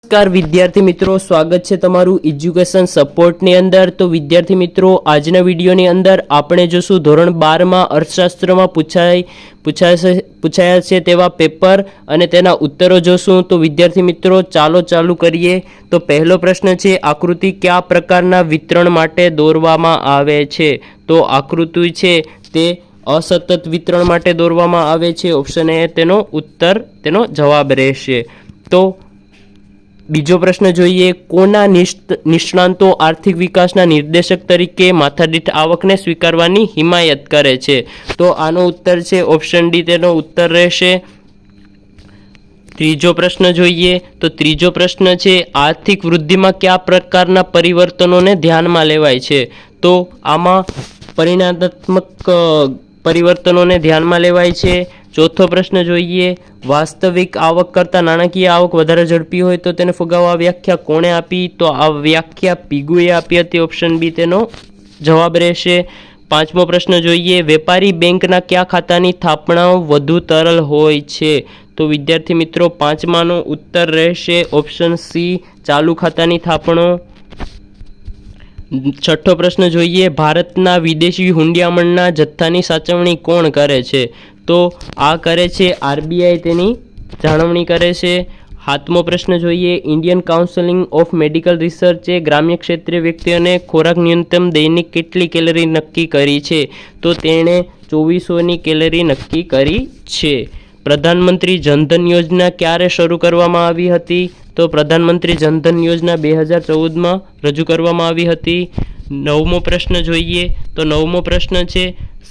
નમસ્કાર વિદ્યાર્થી મિત્રો, સ્વાગત છે તમારું એજ્યુકેશન સપોર્ટની અંદર। તો વિદ્યાર્થી મિત્રો, આજના વિડીયોની અંદર આપણે જોશું ધોરણ 12માં અર્થશાસ્ત્રમાં પૂછાયા છે તેવા પેપર અને તેના ઉત્તરો જોશું। તો વિદ્યાર્થી મિત્રો, ચાલુ કરીએ। તો પહેલો પ્રશ્ન છે, આકૃતિ કયા પ્રકારના વિતરણ માટે દોરવામાં આવે છે? તો આકૃતિ છે તે અસતત વિતરણ માટે દોરવામાં આવે છે। ઓપ્શન એ તેનો ઉત્તર, તેનો જવાબ રહેશે। તો બીજો પ્રશ્ન જોઈએ, કોના નિષ્ણાંતો આર્થિક વિકાસના નિર્દેશક તરીકે માથાદીઠ આવકને સ્વીકારવાની હિમાયત કરે છે? તો આનો ઉત્તર છે ઓપ્શન ડી, તેનો ઉત્તર રહેશે। ત્રીજો પ્રશ્ન જોઈએ, તો ત્રીજો પ્રશ્ન છે, આર્થિક વૃદ્ધિમાં કયા પ્રકારના પરિવર્તનોને ધ્યાનમાં લેવાય છે? તો આમાં પરિણાત્મક પરિવર્તનોને ધ્યાનમાં લેવાય છે। ચોથો પ્રશ્ન જોઈએ, વાસ્તવિક આવક કરતાં નાણાકીય આવક વધારે ઝડપી હોય તો તેને ફુગાવા વ્યાખ્યા કોણે આપી? તો આ વ્યાખ્યા પીગુએ આપી હતી। ઓપ્શન બી તેનો જવાબ રહેશે। પાંચમો પ્રશ્ન જોઈએ, વેપારી બેંકના કયા ખાતાની થાપણાઓ વધુ તરલ હોય છે? તો વિદ્યાર્થી મિત્રો, પાંચમાનો ઉત્તર રહેશે ઓપ્શન સી, ચાલુ ખાતાની થાપણો। છઠ્ઠો પ્રશ્ન જોઈએ, ભારતના વિદેશી હુંડિયામણના જથ્થાની સાચવણી કોણ કરે છે? તો આ કરે છે આરબીઆઈ, તેની જાળવણી કરે છે। સાતમો પ્રશ્ન જોઈએ, ઇન્ડિયન કાઉન્સિલ ઓફ મેડિકલ રિસર્ચે ગ્રામ્ય ક્ષેત્રે વ્યક્તિઓને ખોરાક ન્યૂનતમ દૈનિક કેટલી કેલરી નક્કી કરી છે? તો તેણે 2400ની કેલરી નક્કી કરી છે। પ્રધાનમંત્રી જનધન યોજના ક્યારે શરૂ કરવામાં આવી હતી? તો પ્રધાનમંત્રી જનધન યોજના 2014માં રજૂ કરવામાં આવી હતી। નવમો પ્રશ્ન જોઈએ, તો નવમો પ્રશ્ન છે,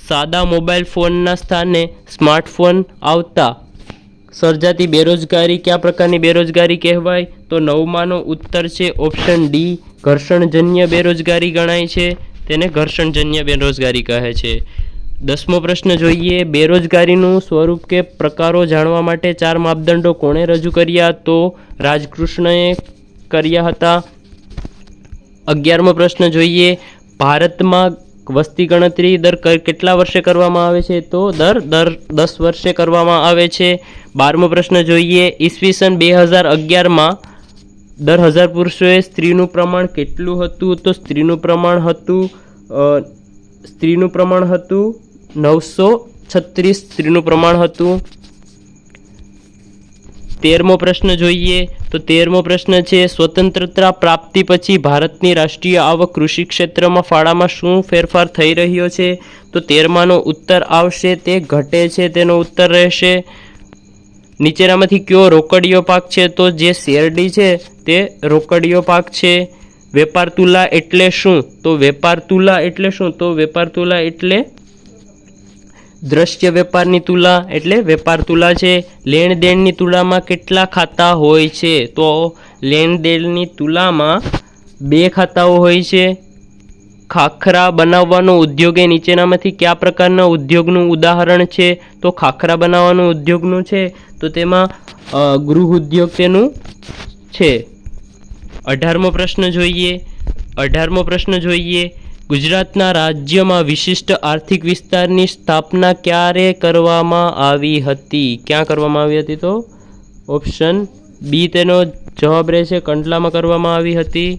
સાદા મોબાઈલ ફોનના સ્થાને સ્માર્ટફોન આવતા સર્જાતી બેરોજગારી કયા પ્રકારની બેરોજગારી કહેવાય? તો નવમાનો ઉત્તર છે ઓપ્શન ડી, ઘર્ષણજન્ય બેરોજગારી ગણાય છે, તેને ઘર્ષણજન્ય બેરોજગારી કહે છે। દસમો પ્રશ્ન જોઈએ, બેરોજગારીનું સ્વરૂપ કે પ્રકારો જાણવા માટે 4 માપદંડો કોણે રજૂ કર્યા? તો રાજકૃષ્ણએ કર્યા હતા। 11મો પ્રશ્ન જોઈએ, ભારતમાં વસ્તી ગણતરી દર કેટલા વર્ષે કરવામાં આવે છે? તો દર 10 વર્ષે કરવામાં આવે છે। 12મો પ્રશ્ન જોઈએ, ઈસવીસન 2011માં દર 1000 પુરુષોએ સ્ત્રીનું પ્રમાણ કેટલું હતું? તો સ્ત્રીનું પ્રમાણ હતું 936 સ્ત્રીનું પ્રમાણ હતું। 13મો પ્રશ્ન જોઈએ, તો 13મો પ્રશ્ન છે, સ્વતંત્રતા પ્રાપ્તિ પછી ભારતની રાષ્ટ્રીય આવક કૃષિ ક્ષેત્રમાં ફાળામાં શું ફેરફાર થઈ રહ્યો છે? તો 13માનો ઉત્તર આવશે તે ઘટે છે, તેનો ઉત્તર રહેશે। નીચેનામાંથી કયો રોકડીયો પાક છે? તો જે શેરડી છે તે રોકડીયો પાક છે। વેપાર તુલા એટલે શું? તો વેપાર તુલા એટલે શું? તો વેપાર તુલા એટલે દ્રશ્ય વેપારની તુલા, એટલે વેપાર તુલા છે। લેણ દેણની તુલામાં કેટલા ખાતા હોય છે? તો લેણ દેણની તુલામાં 2 ખાતાઓ હોય છે। ખાખરા બનાવવાનો ઉદ્યોગ એ નીચેનામાંથી કયા પ્રકારના ઉદ્યોગનું ઉદાહરણ છે? તો ખાખરા બનાવવાનું ઉદ્યોગનું છે તો તેમાં ગૃહ ઉદ્યોગ તેનું છે। 18મો પ્રશ્ન જોઈએ, ગુજરાતના રાજ્યમાં વિશિષ્ટ આર્થિક વિસ્તારની સ્થાપના ક્યારે કરવામાં આવી હતી? ક્યાં કરવામાં આવી હતી? તો ઓપ્શન બી તેનો જવાબ રહેશે, કંડલામાં કરવામાં આવી હતી।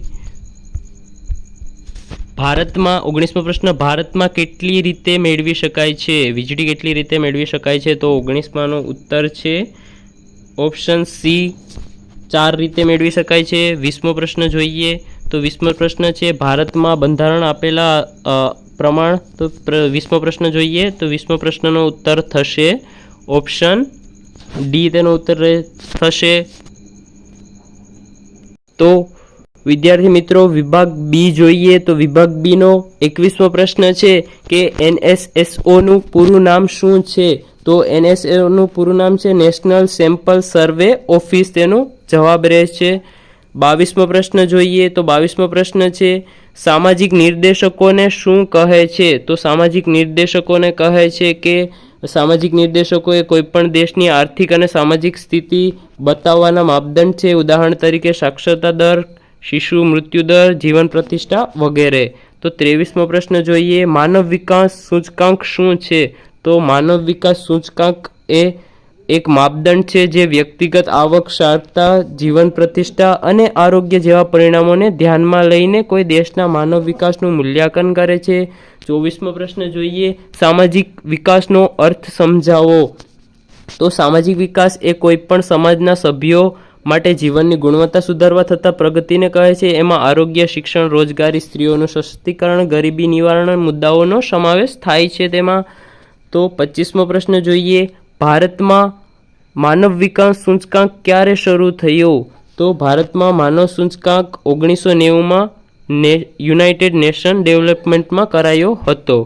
ભારતમાં 19મો પ્રશ્ન, ભારતમાં કેટલી રીતે મેળવી શકાય છે? વીજળી કેટલી રીતે મેળવી શકાય છે? તો 19માનો ઉત્તર છે ઓપ્શન સી, 4 રીતે મેળવી શકાય છે। 20મો પ્રશ્ન જોઈએ, તો 20મો પ્રશ્ન છે, ભારતમાં બંધારણ આપેલા પ્રમાણ? તો 20મો પ્રશ્ન જોઈએ, તો 20મો પ્રશ્નનો ઉત્તર થશે ઓપ્શન ડી, તેનો ઉત્તર થશે। તો વિદ્યાર્થી મિત્રો, વિભાગ બી જોઈએ, તો વિભાગ બીનો 21મો પ્રશ્ન છે કે NSSOનું પૂરું નામ શું છે? તો NSSOનું પૂરું નામ છે નેશનલ સેમ્પલ સર્વે ઓફિસ, તેનો જવાબ રહેશે। 22મો પ્રશ્ન જોઈએ, તો 22મો પ્રશ્ન છે, સામાજિક નિર્દેશકોને શું કહે છે? તો સામાજિક નિર્દેશકોને કહે છે કે સામાજિક નિર્દેશકો એ કોઈપણ દેશની આર્થિક અને સામાજિક સ્થિતિ બતાવવાના માપદંડ છે। ઉદાહરણ તરીકે સાક્ષરતા દર, શિશુ મૃત્યુ દર, જીવન પ્રતિષ્ઠા વગેરે। તો 23મો પ્રશ્ન જોઈએ, માનવ વિકાસ સૂચકાંક શું છે? તો માનવ વિકાસ સૂચકાંક એ એક માપદંડ છે જે વ્યક્તિગત આવક, સારતા, જીવન પ્રતિષ્ઠા અને આરોગ્ય જેવા પરિણામોને ધ્યાનમાં લઈને કોઈ દેશના માનવ વિકાસનું મૂલ્યાંકન કરે છે. 24મો પ્રશ્ન જોઈએ, સામાજિક વિકાસનો અર્થ સમજાવો. તો સામાજિક વિકાસ એ કોઈ પણ સમાજના સભ્યો માટે જીવનની ગુણવત્તા સુધારવા થતા પ્રગતિને કહે છે. એમાં આરોગ્ય, શિક્ષણ, રોજગારી, સ્ત્રીઓનું સશક્તિકરણ, ગરીબી નિવારણ મુદ્દાઓનો સમાવેશ થાય છે તેમાં. તો 25મો પ્રશ્ન જોઈએ, ભારતમાં માનવ વિકાસ સૂચકાંક ક્યારે શરૂ થયો? તો ભારતમાં માનવ સૂચકાંક 1990માં યુનાઇટેડ નેશન ડેવલપમેન્ટમાં કરાયો હતો.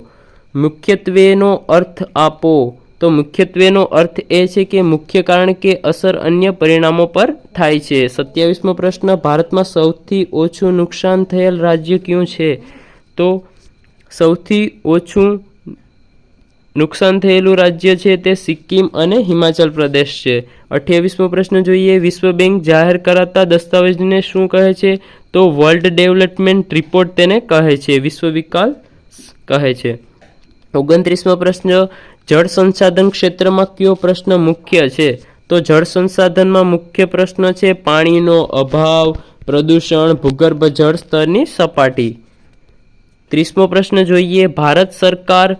મુખ્યત્વેનો અર્થ આપો. તો મુખ્યત્વેનો અર્થ એ છે કે મુખ્ય કારણ કે અસર અન્ય પરિણામો પર થાય છે. 27મો પ્રશ્ન, ભારતમાં સૌથી ઓછું નુકસાન થયેલ રાજ્ય કયું છે? તો સૌથી ઓછું નુકસાન થયેલું રાજ્ય છે તે સિક્કિમ અને હિમાચલ પ્રદેશ છે. 28મો પ્રશ્ન જોઈએ, વિશ્વ બેંક જાહેર કરાતા દસ્તાવેજને શું કહે છે? તો વર્લ્ડ ડેવલપમેન્ટ રિપોર્ટ તેને કહે છે, વિશ્વ વિકાસ કહે છે. 29મો પ્રશ્ન, જળ સંસાધન ક્ષેત્રમાં કયો પ્રશ્ન મુખ્ય છે? તો જળ સંસાધનમાં મુખ્ય પ્રશ્ન છે પાણીનો અભાવ, પ્રદૂષણ, ભૂગર્ભ જળ સ્તરની સપાટી. 30મો પ્રશ્ન જોઈએ, ભારત સરકાર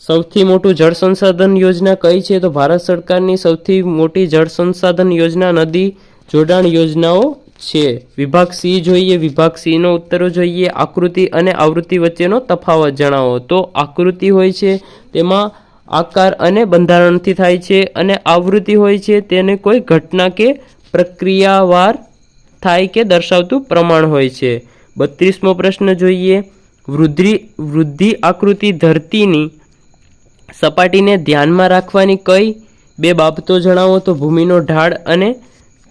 સૌથી મોટું જળ સંસાધન યોજના કઈ છે? તો ભારત સરકારની સૌથી મોટી જળ સંસાધન યોજના નદી જોડાણ યોજનાઓ છે. વિભાગ સી જોઈએ, વિભાગ સીનો ઉત્તરો જોઈએ, આકૃતિ અને આવૃત્તિ વચ્ચેનો તફાવત જણાવો. તો આકૃતિ હોય છે તેમાં આકાર અને બંધારણથી થાય છે, અને આવૃત્તિ હોય છે તેને કોઈ ઘટના કે પ્રક્રિયાવાર થાય કે દર્શાવતું પ્રમાણ હોય છે. 32મો પ્રશ્ન જોઈએ, વૃદ્ધિ આકૃતિ ધરતીની સપાટીને ધ્યાનમાં રાખવાની કઈ બે બાબતો જણાવો? તો ભૂમિનો ઢાળ અને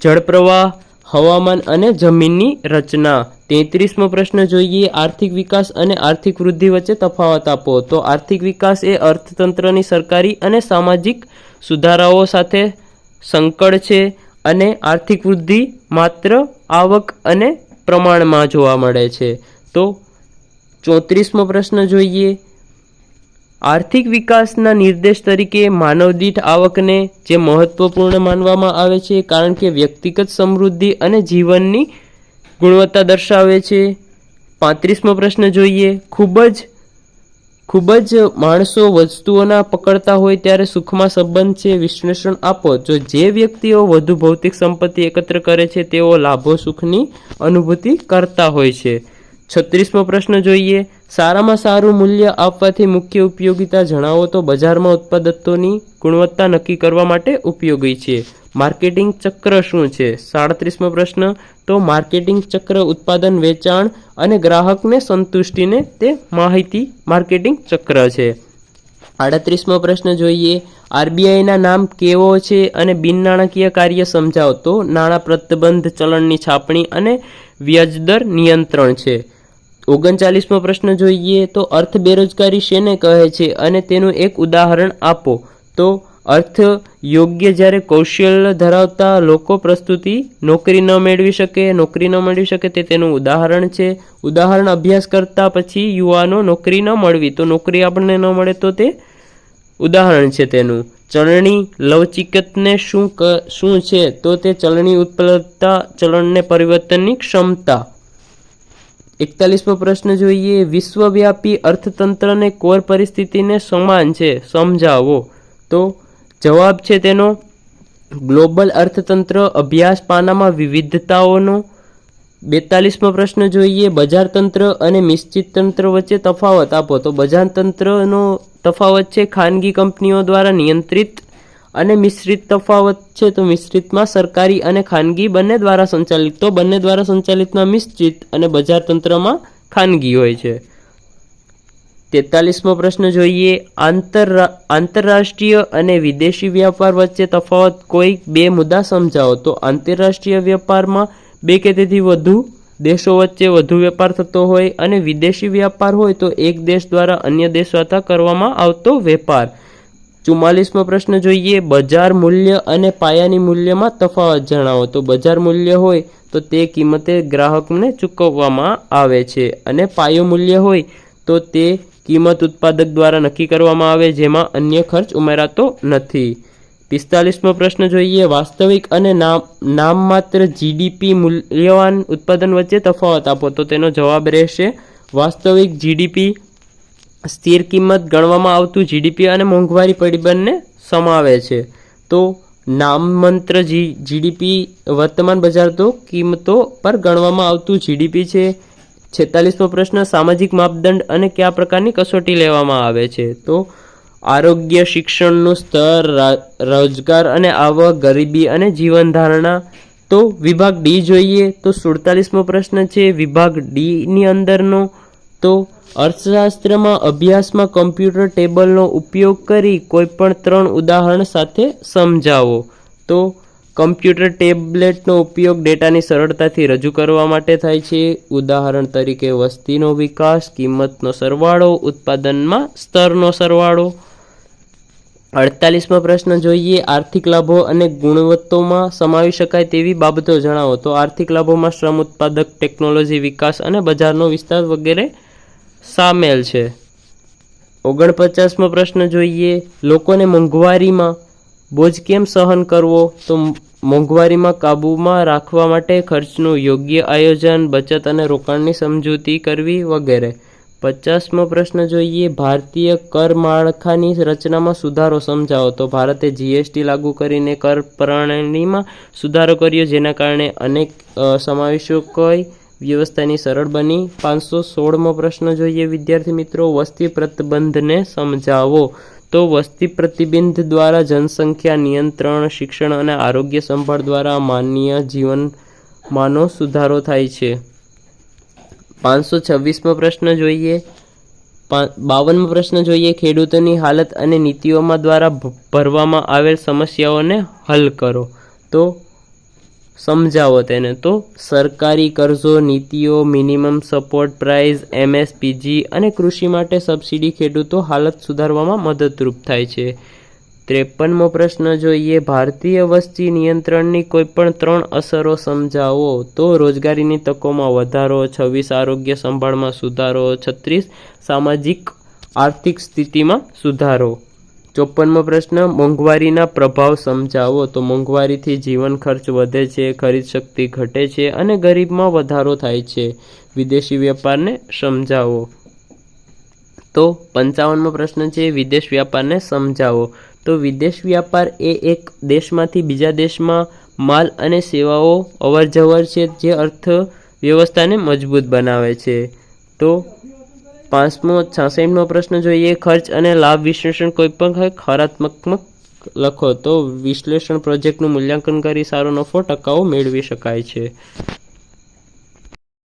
જળપ્રવાહ, હવામાન અને જમીનની રચના. 33મો પ્રશ્ન જોઈએ, આર્થિક વિકાસ અને આર્થિક વૃદ્ધિ વચ્ચે તફાવત આપો. તો આર્થિક વિકાસ એ અર્થતંત્રની સરકારી અને સામાજિક સુધારાઓ સાથે સંકળ છે, અને આર્થિક વૃદ્ધિ માત્ર આવક અને પ્રમાણમાં જોવા મળે છે. તો 34મો પ્રશ્ન જોઈએ, આર્થિક વિકાસના નિર્દેશ તરીકે માનવદીઠ આવકને જે મહત્વપૂર્ણ માનવામાં આવે છે, કારણ કે વ્યક્તિગત સમૃદ્ધિ અને જીવનની ગુણવત્તા દર્શાવે છે. 35મો પ્રશ્ન જોઈએ, ખૂબ જ માણસો વસ્તુઓના પકડતા હોય ત્યારે સુખમાં સંબંધ છે, વિશ્લેષણ આપો. જો જે વ્યક્તિઓ વધુ ભૌતિક સંપત્તિ એકત્ર કરે છે તેઓ લાભો સુખની અનુભૂતિ કરતા હોય છે. 36મો પ્રશ્ન જોઈએ, સારામાં સારું મૂલ્ય આપવાથી મુખ્ય ઉપયોગિતા જણાવો. તો બજારમાં ઉત્પાદનોની ગુણવત્તા નક્કી કરવા માટે ઉપયોગી છે. માર્કેટિંગ ચક્ર શું છે? 37મો પ્રશ્ન, તો માર્કેટિંગ ચક્ર ઉત્પાદન, વેચાણ અને ગ્રાહકને સંતુષ્ટિને તે માહિતી માર્કેટિંગ ચક્ર છે. 38મો પ્રશ્ન જોઈએ, આરબીઆઈના નામ કેવો છે અને બિન નાણાકીય કાર્ય સમજાવો. તો નાણાં પ્રતિબંધ, ચલણની છાપણી અને વ્યાજદર નિયંત્રણ છે. 39મો પ્રશ્ન જોઈએ, તો અર્થ બેરોજગારી શેને કહે છે અને તેનું એક ઉદાહરણ આપો. તો અર્થ યોગ્ય જ્યારે કૌશલ્ય ધરાવતા લોકો પ્રસ્તુતિ નોકરી ન મેળવી શકે તે તેનું ઉદાહરણ છે. ઉદાહરણ અભ્યાસ કરતા પછી યુવાનો નોકરી ન મળવી, તો નોકરી આપણને ન મળે તો તે ઉદાહરણ છે તેનું. ચલણી લવચીકતને શું છે? તો તે ચલણી ઉપલબ્ધતા, ચલણને પરિવર્તનની ક્ષમતા. 41મો પ્રશ્ન જોઈએ, વિશ્વવ્યાપી અર્થતંત્રને કોર પરિસ્થિતિને સમાન છે, સમજાવો. તો જવાબ છે તેનો ગ્લોબલ અર્થતંત્ર અભ્યાસ પાનામાં વિવિધતાઓનો. 42મો પ્રશ્ન જોઈએ, બજાર તંત્ર અને નિશ્ચિત તંત્ર વચ્ચે તફાવત આપો. તો બજાર તંત્રનો તફાવત છે ખાનગી કંપનીઓ દ્વારા નિયંત્રિત, અને મિશ્રિત તફાવત છે. તો મિશ્રિતમાં સરકારી અને ખાનગી બંને દ્વારા સંચાલિત. તો બંને દ્વારા સંચાલિતમાં મિશ્રિત અને બજાર તંત્રમાં ખાનગી હોય છે. 43મો પ્રશ્ન જોઈએ, આંતરરાષ્ટ્રીય અને વિદેશી વ્યાપાર વચ્ચે તફાવત કોઈ બે મુદ્દા સમજાવો. તો આંતરરાષ્ટ્રીય વ્યાપારમાં બે કે તેથી વધુ દેશો વચ્ચે વધુ વેપાર થતો હોય, અને વિદેશી વ્યાપાર હોય તો એક દેશ દ્વારા અન્ય દેશ સાથે કરવામાં આવતો વેપાર. 44મો પ્રશ્ન જોઈએ, બજાર મૂલ્ય અને પાયાની મૂલ્યમાં તફાવત જણાવો. તો બજાર મૂલ્ય હોય તો તે કિંમતે ગ્રાહકને ચૂકવવામાં આવે છે, અને પાયો મૂલ્ય હોય તો તે કિંમત ઉત્પાદક દ્વારા નક્કી કરવામાં આવે, જેમાં અન્ય ખર્ચ ઉમેરાતો નથી. 45મો પ્રશ્ન જોઈએ, વાસ્તવિક અને નામમાત્ર જીડીપી મૂલ્યવાન ઉત્પાદન વચ્ચે તફાવત આપો. તો તેનો જવાબ રહેશે વાસ્તવિક જીડીપી સ્થિર કિંમત ગણવામાં આવતું જીડીપી અને મોંઘવારી પરિબળને સમાવે છે. તો નામમાત્ર જીડીપી વર્તમાન બજાર તો કિંમતો પર ગણવામાં આવતું જીડીપી છે. 46મો પ્રશ્ન, સામાજિક માપદંડ અને કયા પ્રકારની કસોટી લેવામાં આવે છે? તો આરોગ્ય, શિક્ષણનું સ્તર, રોજગાર અને આવક, ગરીબી અને જીવન ધારણા. તો વિભાગ ડી જોઈએ. તો 47મો પ્રશ્ન છે વિભાગ ડી ની અંદરનો. તો અર્થશાસ્ત્રમાં અભ્યાસમાં કમ્પ્યુટર ટેબલનો ઉપયોગ કરી કોઈપણ 3 ઉદાહરણ સાથે સમજાવો. તો કમ્પ્યુટર ટેબ્લેટનો ઉપયોગ ડેટાની સરળતાથી રજૂ કરવા માટે થાય છે. ઉદાહરણ તરીકે વસ્તીનો વિકાસ, કિંમતનો સરવાળો, ઉત્પાદનમાં સ્તરનો સરવાળો. 48મો પ્રશ્ન જોઈએ, આર્થિક લાભો અને ગુણવત્તામાં સમાવી શકાય તેવી બાબતો જણાવો. તો આર્થિક લાભોમાં શ્રમ ઉત્પાદક, ટેકનોલોજી વિકાસ અને બજારનો વિસ્તાર વગેરે સામેલ છે. 49મો પ્રશ્ન જોઈએ, લોકોને મોંઘવારીમાં બોજ કેમ સહન કરવો? તો મોંઘવારીમાં કાબૂમાં રાખવા માટે ખર્ચનું યોગ્ય આયોજન, બચત અને રોકાણની સમજૂતી કરવી વગેરે. 50મો પ્રશ્ન જોઈએ, ભારતીય કર માળખાની રચનામાં સુધારો સમજાવો. તો ભારતે જીએસટી લાગુ કરીને કર પ્રણાલીમાં સુધારો કર્યો, જેના કારણે અનેક સમાવેશકોની વ્યવસ્થાની સરળ બની. 516મો પ્રશ્ન જોઈએ વિદ્યાર્થી મિત્રો, વસ્તી પ્રતિબંધને સમજાવો. તો વસ્તી પ્રતિબંધ દ્વારા જનસંખ્યા નિયંત્રણ, શિક્ષણ અને આરોગ્ય સંભાળ દ્વારા માનવીય જીવનમાંનો સુધારો થાય છે. 526મો પ્રશ્ન જોઈએ. 52મો પ્રશ્ન જોઈએ, ખેડૂતોની હાલત અને નીતિઓમાં દ્વારા ભરવામાં આવેલ સમસ્યાઓને હલ કરો. તો સમજાવો તેને. તો સરકારી કરજો, નીતિઓ, મિનિમમ સપોર્ટ પ્રાઇસ, એમએસપીજી અને કૃષિ માટે સબસિડી ખેડૂતો હાલત સુધારવામાં મદદરૂપ થાય છે. 53મો પ્રશ્ન જોઈએ, ભારતીય વસ્તી નિયંત્રણની કોઈપણ 3 અસરો સમજાવો. તો રોજગારીની તકોમાં વધારો, 26 આરોગ્ય સંભાળમાં સુધારો, 36 સામાજિક આર્થિક સ્થિતિમાં સુધારો. 54મો પ્રશ્ન, મોંઘવારીના પ્રભાવ સમજાવો. તો મોંઘવારીથી જીવન ખર્ચ વધે છે, ખરીદ શક્તિ ઘટે છે અને ગરીબમાં વધારો થાય છે. વિદેશી વ્યાપારને સમજાવો. તો 55મો પ્રશ્ન છે વિદેશ વ્યાપારને સમજાવો. તો વિદેશ વ્યાપાર એ એક દેશમાંથી બીજા દેશમાં માલ અને સેવાઓ અવરજવર છે, જે અર્થવ્યવસ્થાને મજબૂત બનાવે છે. તો 66મો પ્રશ્ન જોઈએ, ખર્ચ અને લાભ વિશ્લેષણ કોઈપણ હકારાત્મક લખો. તો વિશ્લેષણ પ્રોજેક્ટનું મૂલ્યાંકન કરી સારો નફો ટકાઉ મેળવી શકાય છે.